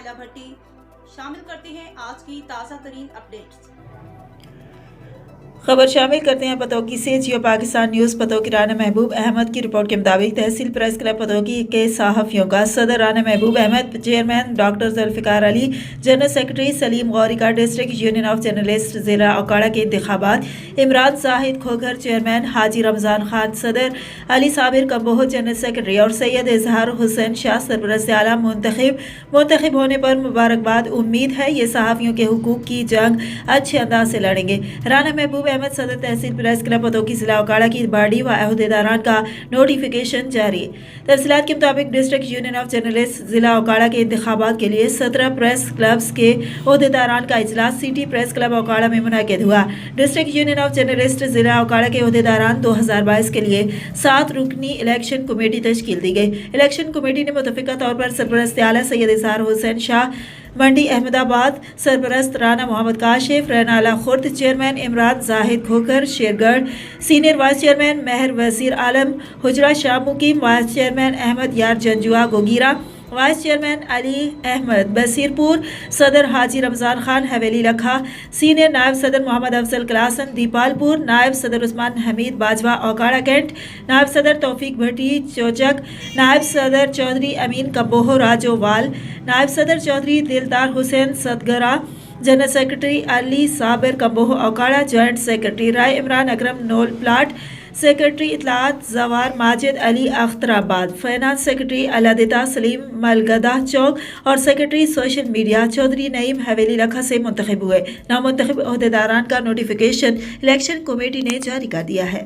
نائلہ بھٹی شامل کرتے ہیں آج کی تازہ ترین اپڈیٹس۔ خبر شامل کرتے ہیں پتوکی سے۔ جیو پاکستان نیوز پتوکی رانا محبوب احمد کی رپورٹ کے مطابق تحصیل پریس کلب پتوکی کے صحافیوں کا صدر رانا محبوب احمد، چیئرمین ڈاکٹر ذوالفقار علی، جنرل سیکرٹری سلیم غوری کا ڈسٹرکٹ یونین آف جرنلسٹ ضلع اوکاڑہ کے انتخابات، عمران زاہد کھوکھر چیئرمین، حاجی رمضان خان صدر، علی صابر کمبوہ جنرل سیکرٹری اور سید اظہار حسین شاہ سرپرست اعلیٰ منتخب ہونے پر مبارکباد۔ امید ہے یہ صحافیوں کے حقوق کی جنگ اچھے انداز سے لڑیں گے۔ رانا محبوب احمد صدر تحصیل پریس کلب پتوکی ضلع اوکاڑہ کی باڈی و عہدیداران کا نوٹیفیکیشن جاری۔ تفصیلات کے مطابق ڈسٹرکٹ یونین آف جرنلسٹ ضلع اوکاڑہ کے انتخابات کے لیے 17 پریس کلبز کے عہدیداران کا اجلاس سٹی پریس کلب اوکاڑہ میں منعقد ہوا۔ ڈسٹرکٹ یونین آف جرنلسٹ ضلع اوکاڑہ کے عہدیداران 2022 کے لیے 7 رکنی الیکشن کمیٹی تشکیل دی گئی۔ الیکشن کمیٹی نے متفقہ طور پر سرپرست اعلیٰ سید اظہار حسین شاہ منڈی احمد آباد، سرپرست رانا محمد کاشف رینالہ خرد، چیئرمین عمران زاہد کھوکھر شیرگڑھ، سینئر وائس چیئرمین مہر وزیر عالم حجرہ شاہ مقیم، وائس چیئرمین احمد یار جنجوعہ گوگیرہ، وائس چیئرمین علی احمد بصیر پور، صدر حاجی رمضان خان حویلی لکھا، سینئر نائب صدر محمد افضل کلاسن دیپال پور، نائب صدر عثمان حمید باجوہ اوکاڑہ کینٹ، نائب صدر توفیق بھٹی چوچک، نائب صدر چودھری امین کمبوہ راجو وال، نائب صدر چودھری دلدار حسین ستگرہ، جنرل سیکرٹری علی صابر کمبوہ اوکاڑہ، جوائنٹ سیکرٹری رائے عمران اکرم نول پلاٹ، سیکرٹری اطلاعات زوار ماجد علی اخترآباد، فائنانس سیکرٹری علادتہ سلیم ملگدہ چوک اور سیکرٹری سوشل میڈیا چودھری نعیم حویلی لکھا سے منتخب ہوئے۔ نامنتخب عہدیداران کا نوٹیفیکیشن الیکشن کمیٹی نے جاری کر دیا ہے۔